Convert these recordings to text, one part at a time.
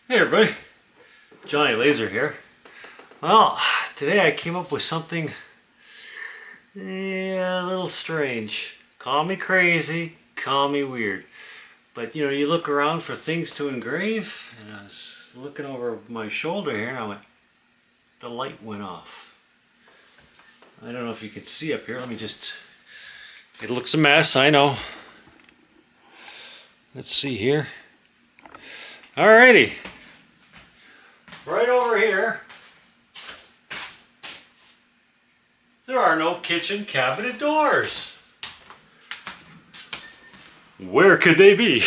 Hey everybody, Johnny Lazer here. Well, today I came up with something a little strange. Call me crazy, call me weird. But you look around for things to engrave, and I was looking over my shoulder here and I went, the light went off. I don't know if you can see up here, it looks a mess, I know. Let's see here. Alrighty. Right over here, there are no kitchen cabinet doors. Where could they be?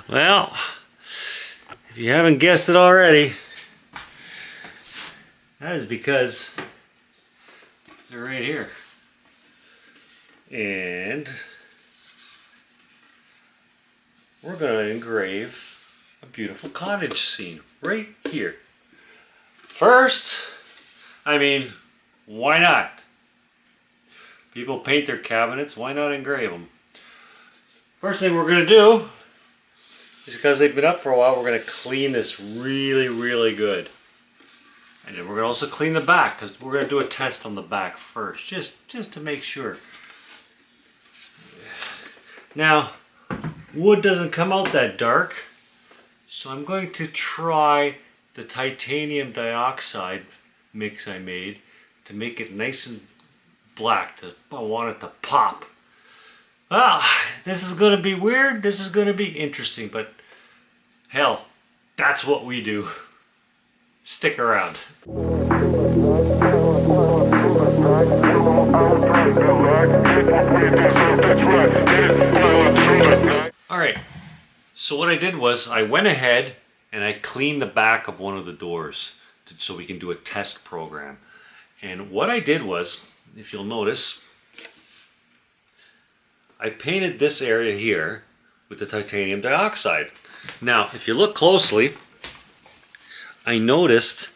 Well, if you haven't guessed it already, that is because they're right here. And we're going to engrave a beautiful cottage scene right here. First, why not? People paint their cabinets, why not engrave them? First thing we're going to do is, because they've been up for a while, we're going to clean this really good. And then we're going to also clean the back, because we're going to do a test on the back first, just to make sure. Now, wood doesn't come out that dark, so I'm going to try the titanium dioxide mix I made to make it nice and black. I want it to pop. Well, this is going to be weird, this is going to be interesting, but hell, that's what we do. Stick around. Alright, so what I did was I went ahead and I cleaned the back of one of the doors so we can do a test program. And what I did was, if you'll notice, I painted this area here with the titanium dioxide. Now, if you look closely, I noticed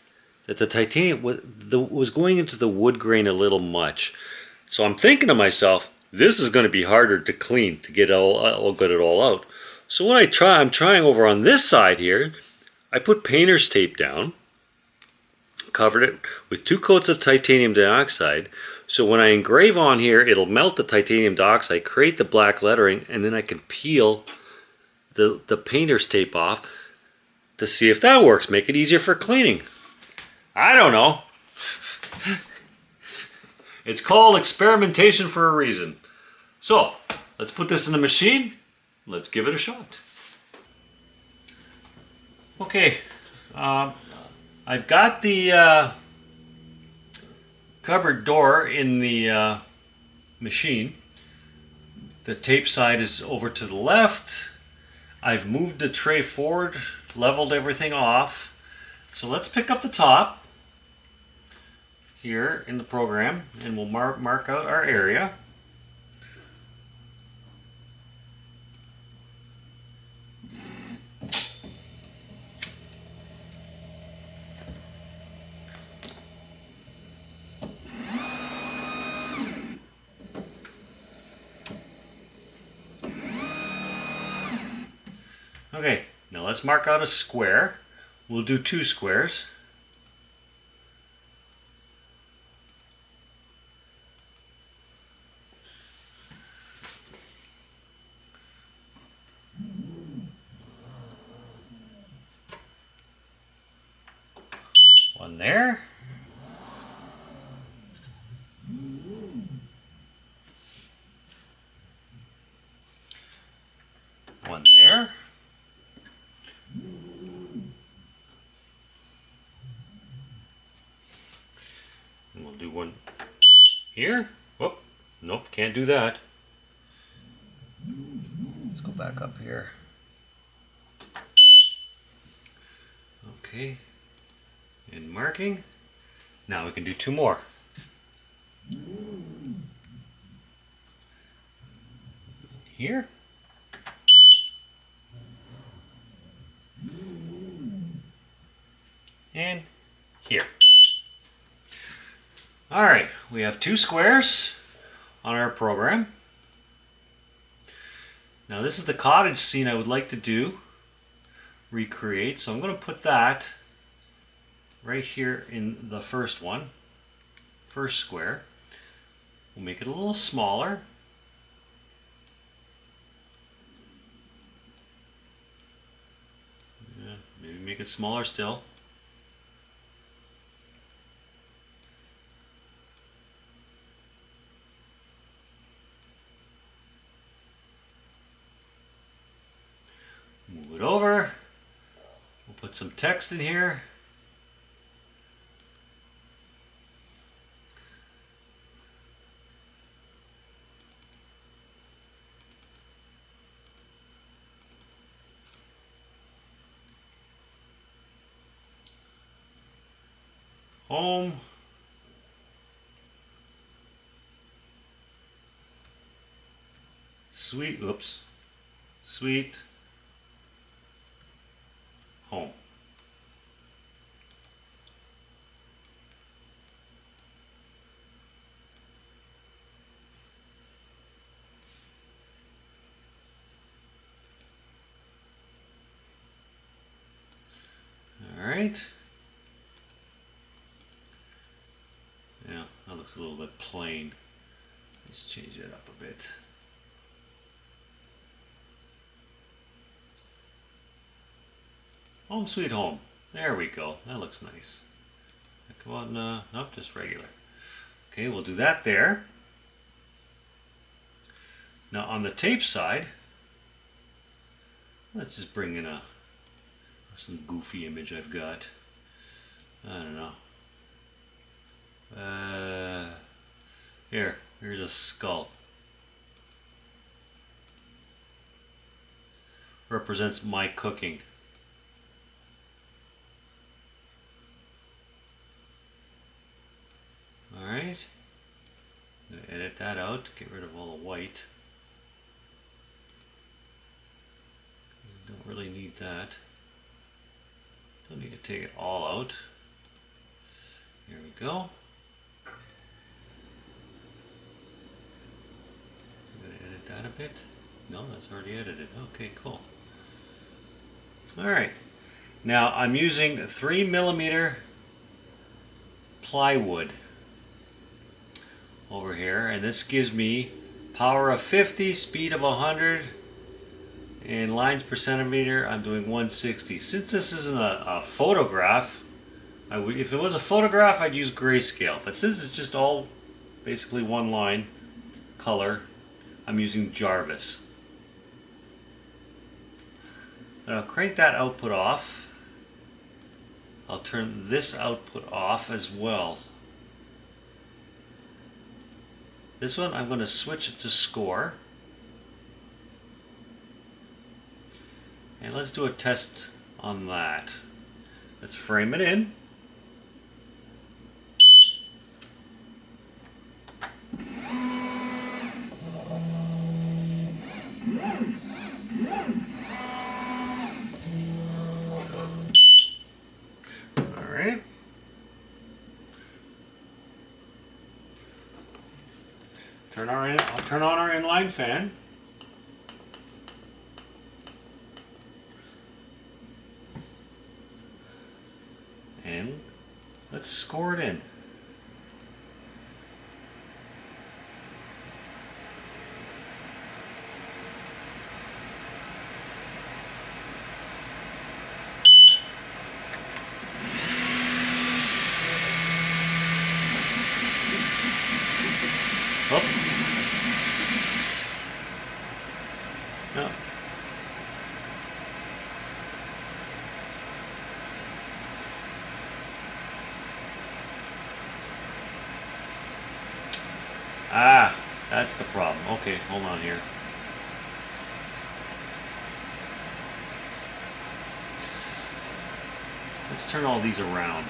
that the titanium was going into the wood grain a little much. So I'm thinking to myself, this is going to be harder to clean, to get it all out. So what I'm trying over on this side here, I put painter's tape down, covered it with 2 coats of titanium dioxide. So when I engrave on here, it'll melt the titanium dioxide, create the black lettering, and then I can peel the painter's tape off to see if that works, make it easier for cleaning. I don't know. It's called experimentation for a reason. So, let's put this in the machine. Let's give it a shot. Okay, I've got the cupboard door in the machine. The tape side is over to the left. I've moved the tray forward, leveled everything off. So let's pick up the top here in the program and we'll mark out our area. Okay, now let's mark out a square. We'll do 2 squares. One there. One there. And we'll do one here. Whoop, nope, can't do that. Let's go back up here. Okay, and marking. Now we can do 2 more. Here. And here. Alright, we have 2 squares on our program. Now this is the cottage scene I would like to do recreate. So I'm going to put that right here in the first one, first square. We'll make it a little smaller. Yeah, maybe make it smaller still. Move it over. We'll put some text in here. Home. Sweet, oops. Sweet home. All right. Yeah, that looks a little bit plain. Let's change it up a bit. Home sweet home. There we go. That looks nice. Come on, nope, just regular. Okay, we'll do that there. Now on the tape side, let's just bring in some goofy image I've got. I don't know. Here's a skull. Represents my cooking. Alright. I'm going to edit that out, get rid of all the white. Don't really need that. Don't need to take it all out. Here we go. I'm going to edit that a bit. No, that's already edited. Okay, cool. Alright. Now I'm using 3mm plywood over here, and this gives me power of 50, speed of 100, and lines per centimeter I'm doing 160. Since this isn't a photograph, if it was a photograph I'd use grayscale, but since it's just all basically one line color, I'm using Jarvis. Then I'll crank that output off. I'll turn this output off as well. This one I'm going to switch it to score. And let's do a test on that. Let's frame it in. Alright. I'll turn on our inline fan. And let's score it in. Oh. No. Ah, that's the problem. Okay, hold on here. Let's turn all these around.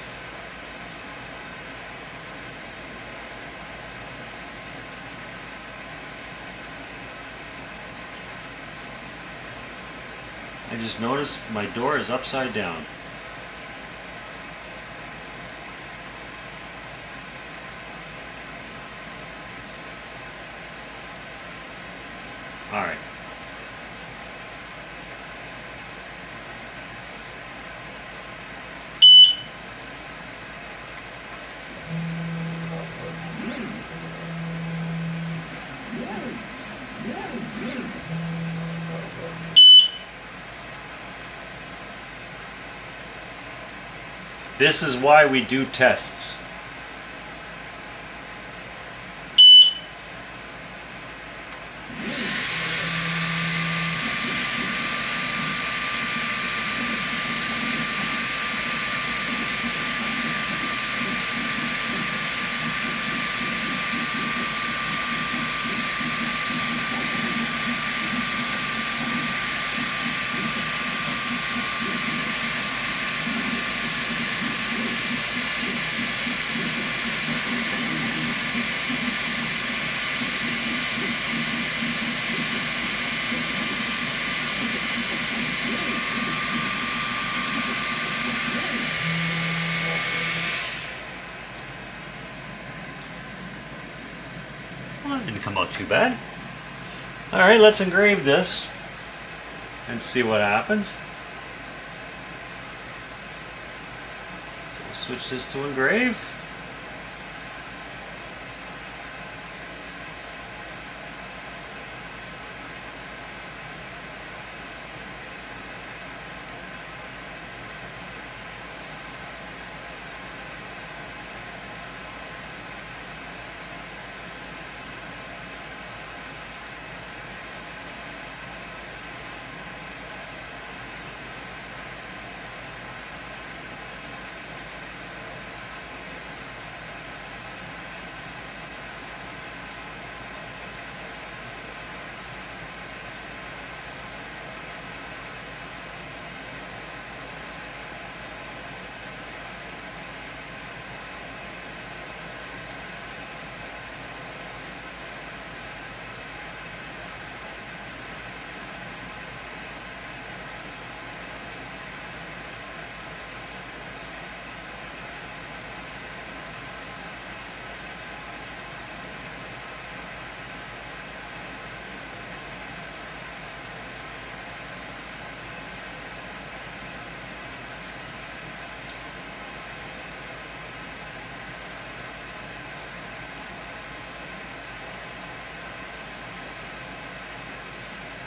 I just noticed my door is upside down. All right. This is why we do tests. Well, that didn't come out too bad. Alright, let's engrave this and see what happens. So we'll switch this to engrave.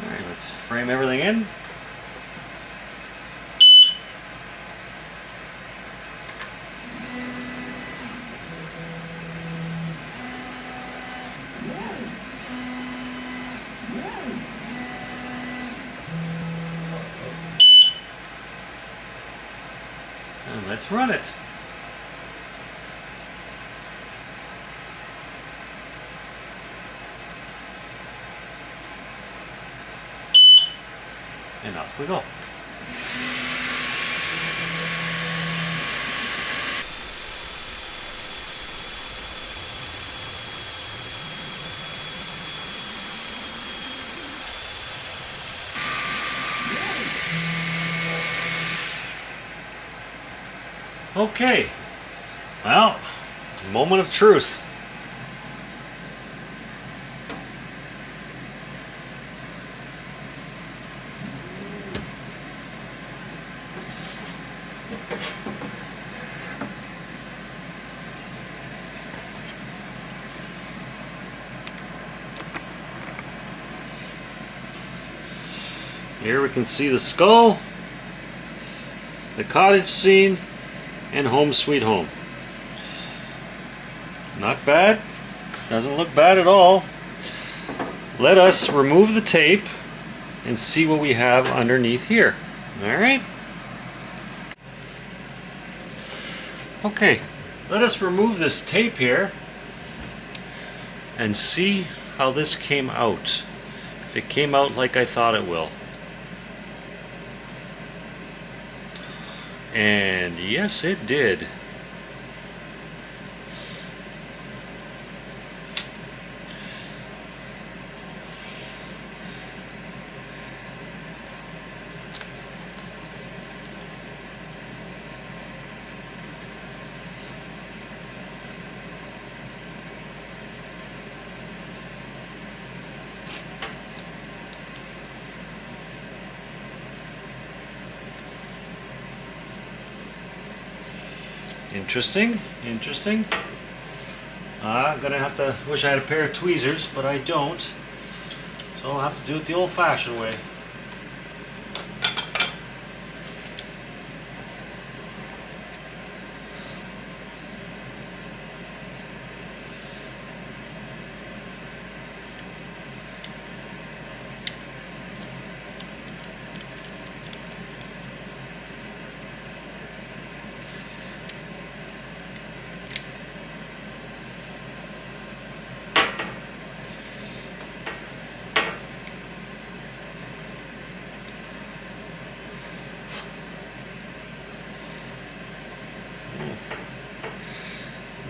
Alright, let's frame everything in. And let's run it. And off we go. Okay, well, moment of truth. Here we can see the skull, the cottage scene, and Home Sweet Home. Not bad. Doesn't look bad at all. Let us remove the tape and see what we have underneath here. Alright? Okay, let us remove this tape here and see how this came out. If it came out like I thought it will. And yes, it did. Interesting, interesting. I'm gonna have to, wish I had a pair of tweezers, but I don't. So I'll have to do it the old-fashioned way.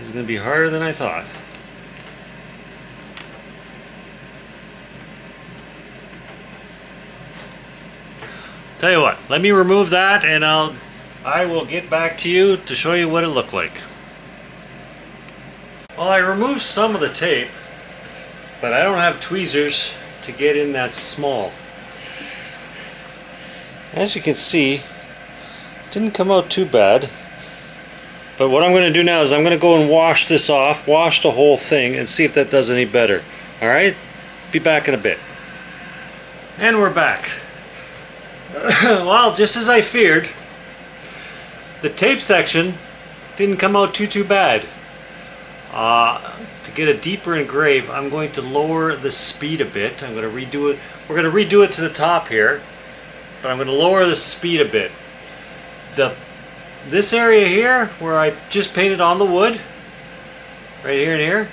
is going to be harder than I thought. Tell you what, let me remove that and I will get back to you to show you what it looked like. Well, I removed some of the tape, but I don't have tweezers to get in that small. As you can see, it didn't come out too bad. But what I'm going to do now is I'm going to go and wash this off, wash the whole thing, and see if that does any better. Alright? Be back in a bit. And we're back. Well, just as I feared, the tape section didn't come out too bad. To get a deeper engrave, I'm going to lower the speed a bit. I'm going to redo it. We're going to redo it to the top here, but I'm going to lower the speed a bit. This area here, where I just painted on the wood, right here and here,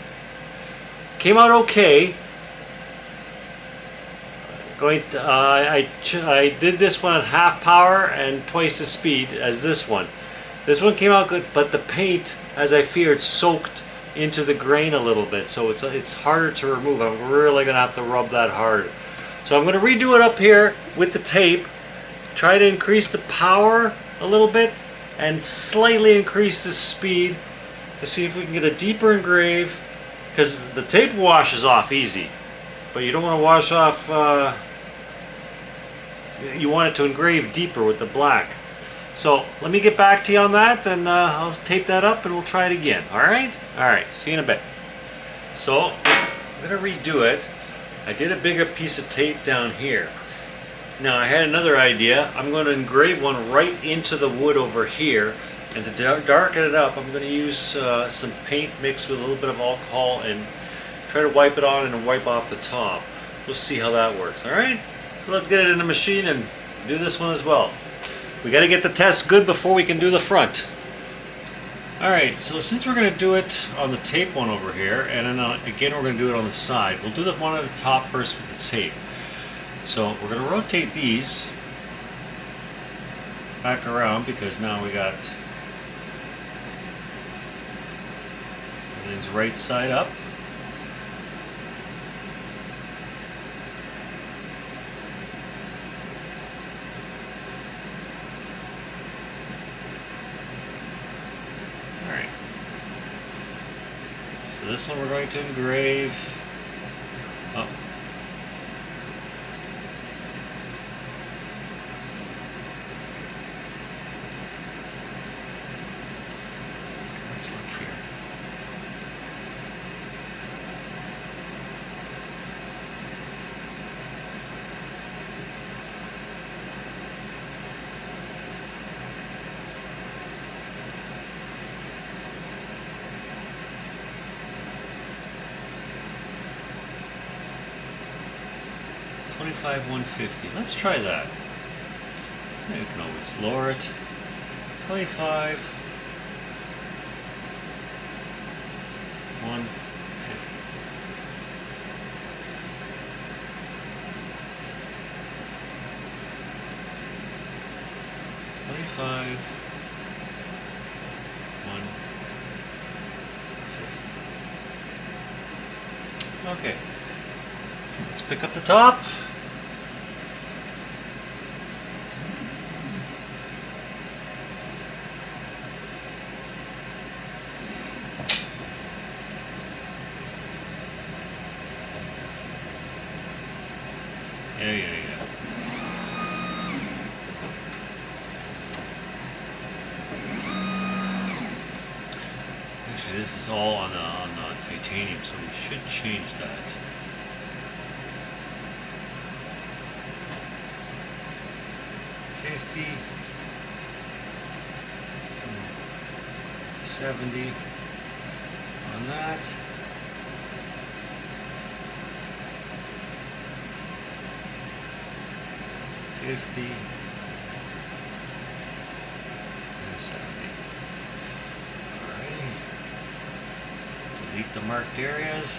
came out okay. I did this one at half power and twice the speed as this one. This one came out good, but the paint, as I feared, soaked into the grain a little bit, so it's harder to remove. I'm really gonna have to rub that hard. So I'm gonna redo it up here with the tape, try to increase the power a little bit and slightly increase the speed to see if we can get a deeper engrave, because the tape washes off easy, but you don't want to wash off, you want it to engrave deeper with the black. So let me get back to you on that, and I'll tape that up and we'll try it again. Alright? Alright, see you in a bit. So I'm going to redo it. I did a bigger piece of tape down here. Now I had another idea. I'm going to engrave one right into the wood over here, and to darken it up I'm going to use some paint mixed with a little bit of alcohol and try to wipe it on and wipe off the top. We'll see how that works. Alright? So let's get it in the machine and do this one as well. We got to get the test good before we can do the front. Alright, so since we're going to do it on the tape one over here, and then again we're going to do it on the side, we'll do the one at the top first with the tape. So we're going to rotate these back around, because now we got everything's right side up. Alright. So this one we're going to engrave up. $25, $150. Let's try that. You can always lower it. 25, 150. $25, 150. Okay. Let's pick up the top. There you go. Actually, this is all on titanium, so we should change that. $50, 70 on that. $50 and 70. Alrighty. Delete the marked areas.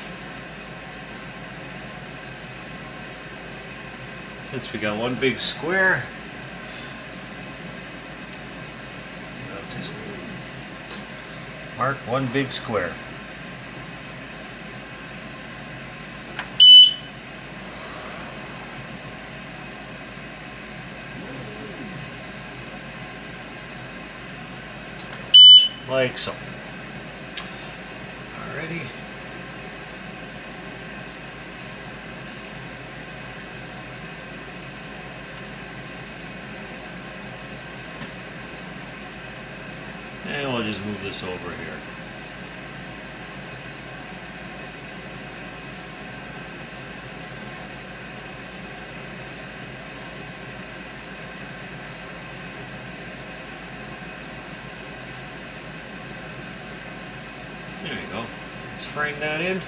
Since we got one big square, I'll just Mark one big square. Like so. Alrighty. And we'll just move this over here. There you go. Let's frame that in.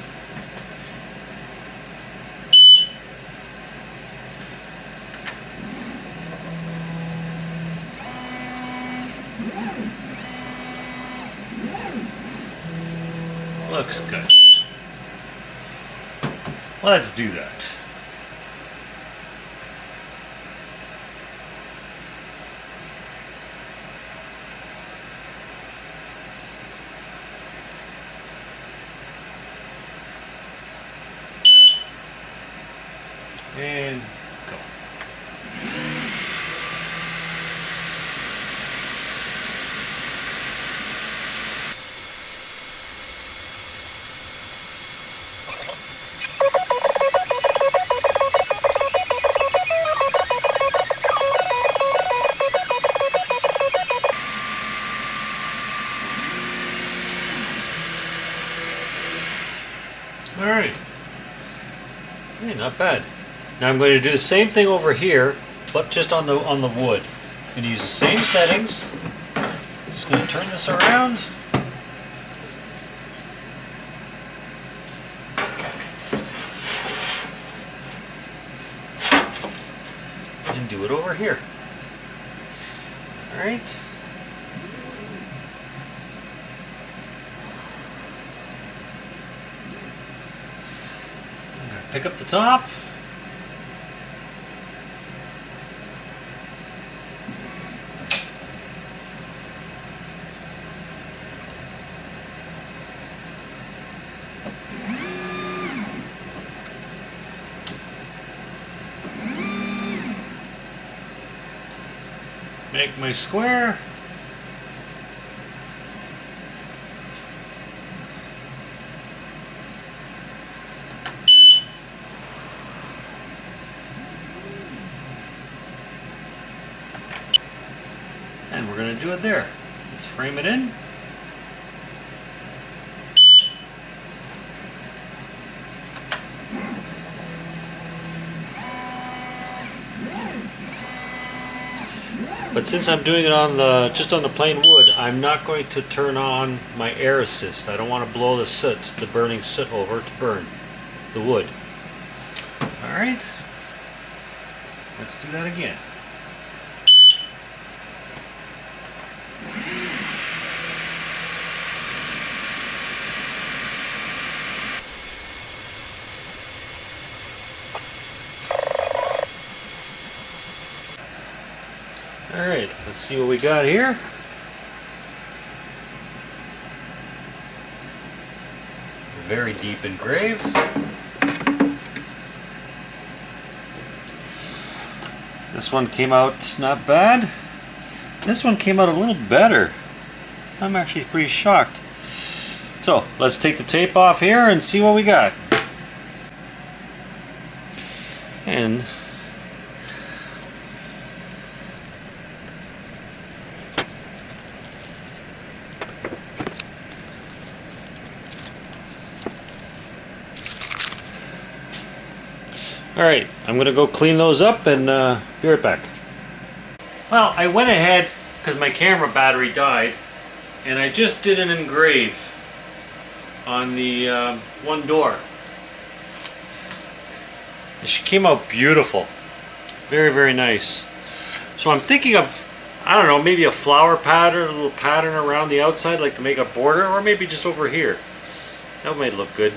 Looks good. Let's do that. And go. All right. Hey, not bad. Now I'm going to do the same thing over here, but just on the wood. I'm going to use the same settings. Just going to turn this around. And do it over here. All right. I'm going to pick up the top. Make my square. And we're going to do it there. Let's frame it in. But since I'm doing it on just on the plain wood, I'm not going to turn on my air assist. I don't want to blow the soot, the burning soot over to burn the wood. All right, let's do that again. All right, let's see what we got here. Very deep engrave. This one came out not bad. This one came out a little better. I'm actually pretty shocked. So let's take the tape off here and see what we got. And alright, I'm going to go clean those up and be right back. Well, I went ahead because my camera battery died and I just did an engrave on the one door. She came out beautiful. Very, very nice. So I'm thinking of, I don't know, maybe a flower pattern, a little pattern around the outside like to make a border, or maybe just over here. That might look good.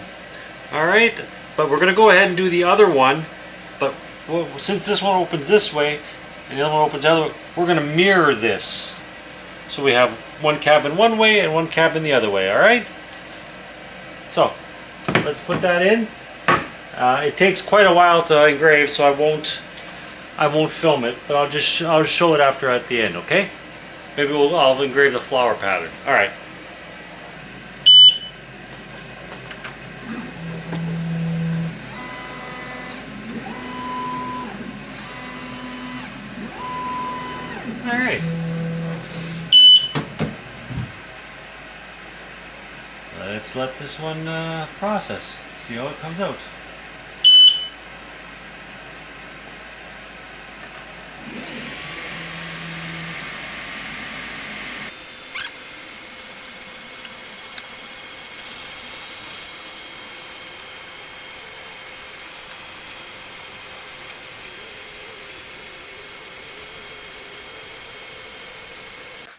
Alright. But we're going to go ahead and do the other one, but since this one opens this way and the other one opens the other way, we're going to mirror this. So we have one cabin one way and one cabin the other way, all right? So let's put that in. It takes quite a while to engrave, so I won't film it, but I'll show it after at the end, okay? Maybe I'll engrave the flower pattern. All right. All right. Let's let this one process. See how it comes out.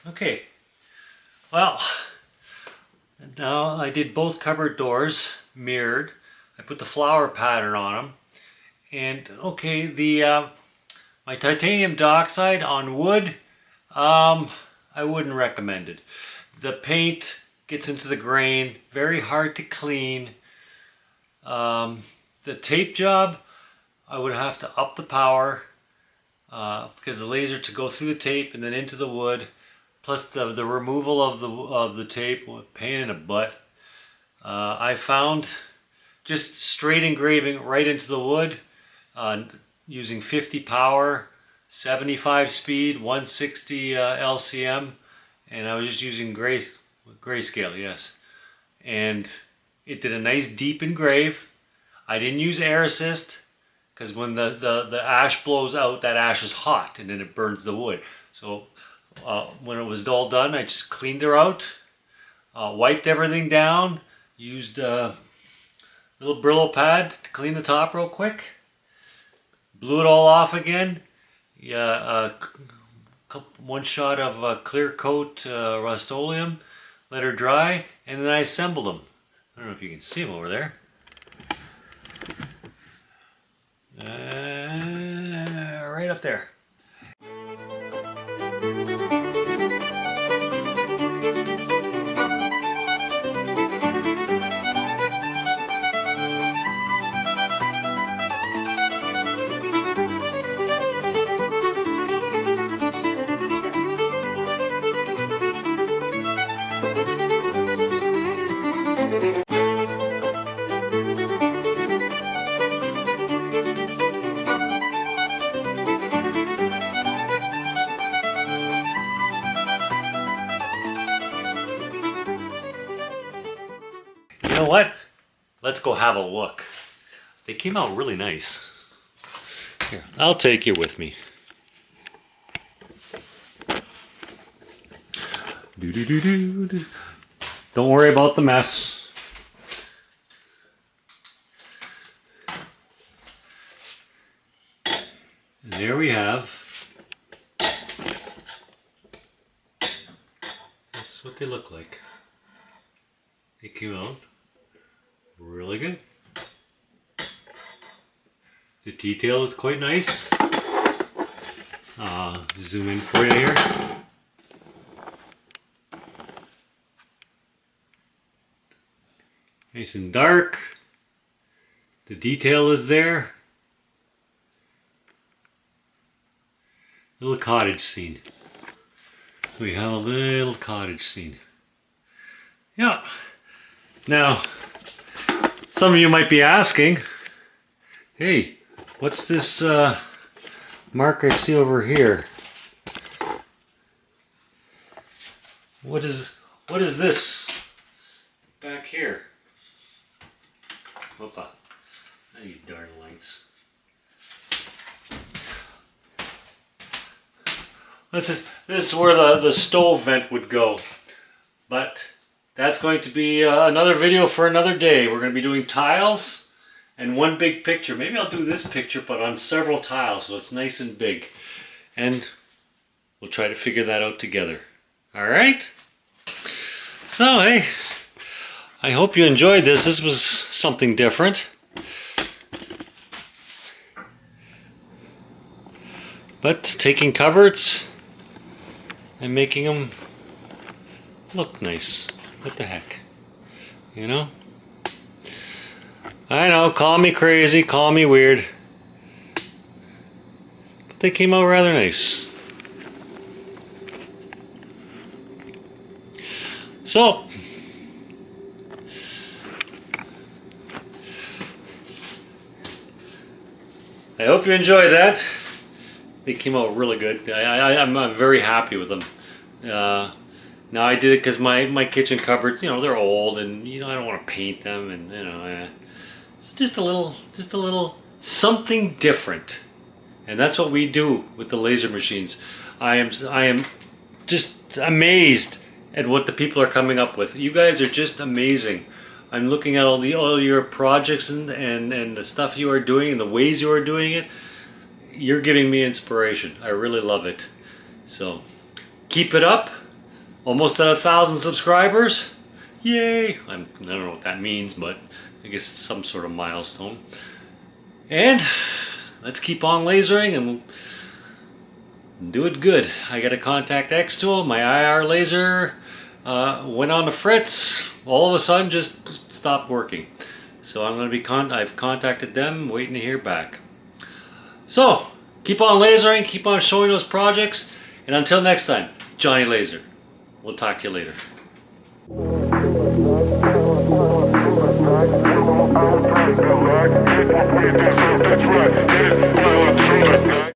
Okay. Well, now I did both cupboard doors mirrored. I put the flower pattern on them, and okay, the my titanium dioxide on wood, I wouldn't recommend it. The paint gets into the grain, very hard to clean. The tape job, I would have to up the power because the laser to go through the tape and then into the wood. Plus the removal of the tape, pain in the butt. I found just straight engraving right into the wood using 50 power, 75 speed, 160 LCM, and I was just using grayscale, yes. And it did a nice deep engrave. I didn't use air assist because when the ash blows out, that ash is hot and then it burns the wood. So when it was all done, I just cleaned her out, wiped everything down, used a little Brillo pad to clean the top real quick, blew it all off again. Yeah, one shot of clear coat Rust-Oleum, let her dry, and then I assembled them. I don't know if you can see them over there. Right up there. You know what? Let's go have a look. They came out really nice. Here, I'll take you with me. Do. Don't worry about the mess. And there we have. That's what they look like. They came out really good. The detail is quite nice. Zoom in for you here. Nice and dark. The detail is there. Little cottage scene. So we have a little cottage scene. Yeah. Now, some of you might be asking, hey, what's this mark I see over here? What is this back here? Whoopa. These darn lights. This is where the stove vent would go. But that's going to be another video for another day. We're going to be doing tiles and one big picture. Maybe I'll do this picture, but on several tiles, so it's nice and big. And we'll try to figure that out together. All right? So, hey, I hope you enjoyed this. This was something different. But taking cupboards and making them look nice. What the heck? You know? I know, call me crazy, call me weird. But they came out rather nice. So, I hope you enjoyed that. They came out really good. I'm very happy with them. Now I did it because my kitchen cupboards, you know, they're old, and you know I don't want to paint them, and you know, just a little something different, and that's what we do with the laser machines. I am just amazed at what the people are coming up with. You guys are just amazing. I'm looking at all your projects and the stuff you are doing and the ways you are doing it. You're giving me inspiration. I really love it. So keep it up. Almost at 1,000 subscribers. Yay! I don't know what that means, but I guess it's some sort of milestone. And let's keep on lasering and do it good. I got to contact Xtool. My IR laser went on the fritz. All of a sudden, just stopped working. So I'm going to be I've contacted them, waiting to hear back. So keep on lasering, keep on showing those projects, and until next time, Johnny Lazer. We'll talk to you later.